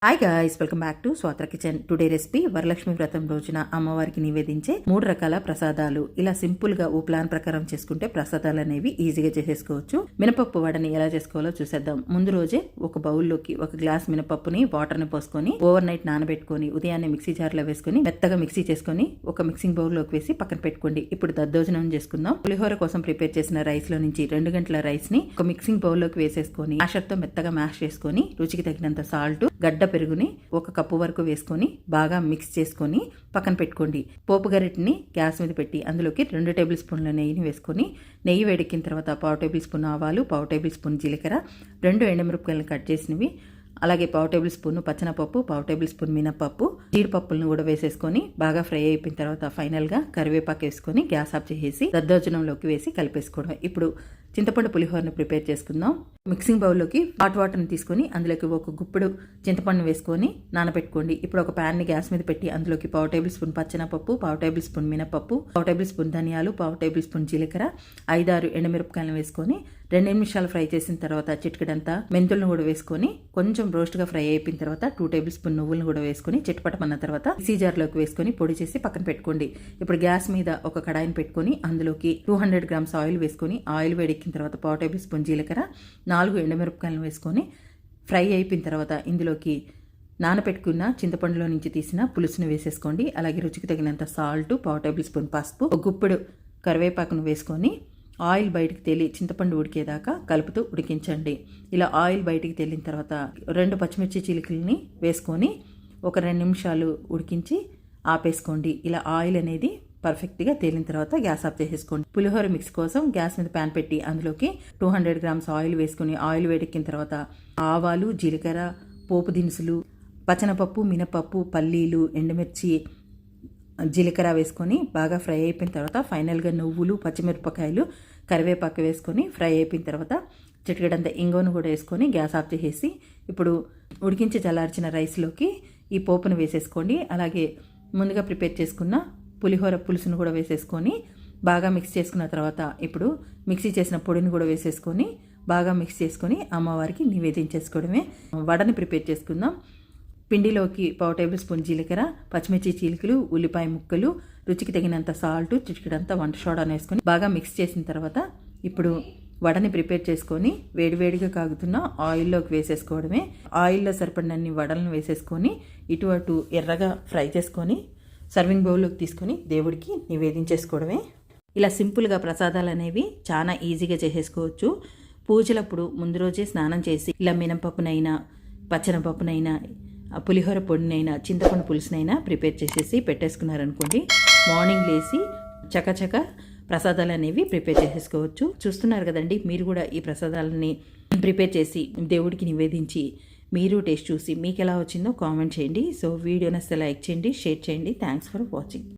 Hi guys, welcome back to స్వాత్ర kitchen. Today recipe Varalakshmi Vratam రోజున అమ్మవారికి నివేదించే 3 రకాల ప్రసాదాలు. ఇలా సింపుల్ గా ఓ ప్లాన్ ప్రకారం చేసుకుంటే ప్రసాదాలు అనేవి ఈజీగా చేసేసుకోవచ్చు. మినపప్పు వడని ఎలా చేసుకోవాలో చూసేద్దాం. ముందు రోజే ఒక బౌల్లోకి 1 గ్లాస్ మినపప్పుని వాటర్ ని పోసుకొని ఓవర్ నైట్ నానబెట్టుకొని ఉదయాన్నే మిక్సీ జార్ లో వేసుకొని మెత్తగా మిక్సీ చేసుకొని ఒక మిక్సింగ్ బౌల్ లోకి వేసి పక్కన పెట్టుకోండి. ఇప్పుడు దద్దోజనం చేసుకుందాం. పులిహోర కోసం ప్రిపేర్ చేసిన రైస్ లో నుంచి 2 గంటల రైస్ ని ఒక మిక్సింగ్ బౌల్ లోకి వేసేసుకొని మ్యాషర్ తో మెత్తగా మ్యాష్ చేసుకొని రుచికి తగినంత సాల్ట్, గడ్డ పెరుగుని 1 కప్పు వరకు వేసుకొని బాగా మిక్స్ చేసుకొని పక్కన పెట్టుకోండి. పోపు గరిటెని గ్యాస్ మీద పెట్టి అందులోకి 2 టేబుల్ స్పూన్ల నెయ్యిని వేసుకొని నెయ్యి వేడెక్కిన తర్వాత 1/2 టేబుల్ స్పూన్ ఆవాలు, 1/2 టేబుల్ స్పూన్ జీలకర్ర, 2 ఎండుమిరపకాయలను కట్ చేసినవి, అలాగే 1/2 టేబుల్ స్పూన్ పచ్చనపప్పు, 1/2 టేబుల్ స్పూన్ మినపప్పు, జీడిపప్పులను కూడా వేసేసుకొని బాగా ఫ్రై అయిపోయిన తర్వాత ఫైనల్ గా కరివేపాకు వేసుకొని గ్యాస్ ఆఫ్ చేసేసి దద్దోజనంలోకి వేసి కలిపేసుకోవడం. ఇప్పుడు చింతపండు పులిహోరను ప్రిపేర్ చేసుకుందాం. మిక్సింగ్ బౌల్లోకి హాట్ వాటర్ని తీసుకొని అందులోకి 1 గుప్పెడు చింతపండు వేసుకొని నానబెట్టుకోండి. ఇప్పుడు ఒక ప్యాన్ని గ్యాస్ మీద పెట్టి అందులోకి 1/2 టేబుల్ స్పూన్ పచ్చనపప్పు, 1/2 టేబుల్ స్పూన్ మినపప్పు, 1/2 టేబుల్ స్పూన్ ధనియాలు, 1/2 టేబుల్ స్పూన్ జీలకర్ర, 5-6 ఎండుమిరపకాయలను వేసుకొని 2 నిమిషాలు ఫ్రై చేసిన తర్వాత చిటికెడంతా మెంతులను కూడా వేసుకొని కొంచెం రోస్ట్గా ఫ్రై అయిపోయిన తర్వాత 2 టేబుల్ స్పూన్ నువ్వులను కూడా వేసుకొని చిటపటమన్న తర్వాత మిక్సీ జార్లోకి వేసుకొని పొడి చేసి పక్కన పెట్టుకోండి. ఇప్పుడు గ్యాస్ మీద ఒక కడాయిని పెట్టుకొని అందులోకి 200 గ్రామ్స్ ఆయిల్ వేసుకొని ఆయిల్ వేడెక్కిన తర్వాత 1/2 టేబుల్ స్పూన్ జీలకర్ర, 4 ఎండుమిరపకాయలను వేసుకొని ఫ్రై అయిపోయిన తర్వాత ఇందులోకి నానపెట్టుకున్న చింతపండులో నుంచి తీసిన పులుసును వేసేసుకోండి. అలాగే రుచికి తగినంత సాల్ట్, 1/2 టేబుల్ స్పూన్ పసుపు, 1 గుప్పెడు కరివేపాకును వేసుకొని ఆయిల్ బయటికి తేలి చింతపండు ఉడికేదాకా కలుపుతూ ఉడికించండి. ఇలా ఆయిల్ బయటికి తేలిన తర్వాత 2 పచ్చిమిర్చి చీలికల్ని వేసుకొని ఒక 2 నిమిషాలు ఉడికించి ఆపేసుకోండి. ఇలా ఆయిల్ అనేది పర్ఫెక్ట్గా తేలిన తర్వాత గ్యాస్ ఆఫ్ చేసేసుకోండి. పులిహోర మిక్స్ కోసం గ్యాస్ మీద ప్యాన్ పెట్టి అందులోకి 200 గ్రామ్స్ ఆయిల్ వేసుకుని ఆయిల్ వేడెక్కిన తర్వాత ఆవాలు, జీలకర్ర, పోపు దినుసులు, పచ్చనపప్పు, మినపప్పు, పల్లీలు, ఎండుమిర్చి, జీలకర్ర వేసుకొని బాగా ఫ్రై అయిపోయిన తర్వాత ఫైనల్గా నువ్వులు, పచ్చిమిరపకాయలు, కరివేపాకు వేసుకొని ఫ్రై అయిపోయిన తర్వాత చిటికెడంత ఇంగువను కూడా వేసుకొని గ్యాస్ ఆఫ్ చేసేసి ఇప్పుడు ఉడికించి చల్లార్చిన రైస్లోకి ఈ పోపును వేసేసుకోండి. అలాగే ముందుగా ప్రిపేర్ చేసుకున్న పులిహోర పులుసును కూడా వేసేసుకొని బాగా మిక్స్ చేసుకున్న తర్వాత ఇప్పుడు మిక్సీ చేసిన పొడిని కూడా వేసేసుకొని బాగా మిక్స్ చేసుకొని అమ్మవారికి నివేదించేసుకోవడమే. వడని ప్రిపేర్ చేసుకుందాం. పిండిలోకి 1/2 టేబుల్ స్పూన్ జీలకర్ర, పచ్చిమిర్చి చీలికలు, ఉల్లిపాయ ముక్కలు, రుచికి తగినంత సాల్ట్, చిటికెడంతా వంట సోడాను వేసుకొని బాగా మిక్స్ చేసిన తర్వాత ఇప్పుడు వడని ప్రిపేర్ చేసుకొని వేడివేడిగా కాగుతున్న ఆయిల్లోకి వేసేసుకోవడమే. ఆయిల్లో సరిపడినన్ని వడలను వేసేసుకొని ఇటు అటు ఎర్రగా ఫ్రై చేసుకొని సర్వింగ్ బౌల్లోకి తీసుకొని దేవుడికి నివేదించేసుకోవడమే. ఇలా సింపుల్గా ప్రసాదాలు అనేవి చాలా ఈజీగా చేసేసుకోవచ్చు. పూజలప్పుడు ముందు రోజే స్నానం చేసి ఇలా మినపప్పునైనా, పచ్చనపప్పునైనా, పులిహోర పొడినైనా, చింతపండు పులుసునైనా ప్రిపేర్ చేసేసి పెట్టేసుకున్నారనుకోండి, మార్నింగ్ లేసి చకచక ప్రసాదాలు అనేవి ప్రిపేర్ చేసేసుకోవచ్చు. చూస్తున్నారు కదండి, మీరు కూడా ఈ ప్రసాదాలని ప్రిపేర్ చేసి దేవుడికి నివేదించి మీరు టేస్ట్ చూసి మీకు ఎలా వచ్చిందో కామెంట్ చేయండి. సో వీడియో నచ్చితే లైక్ చేయండి, షేర్ చేయండి. Thanks for watching.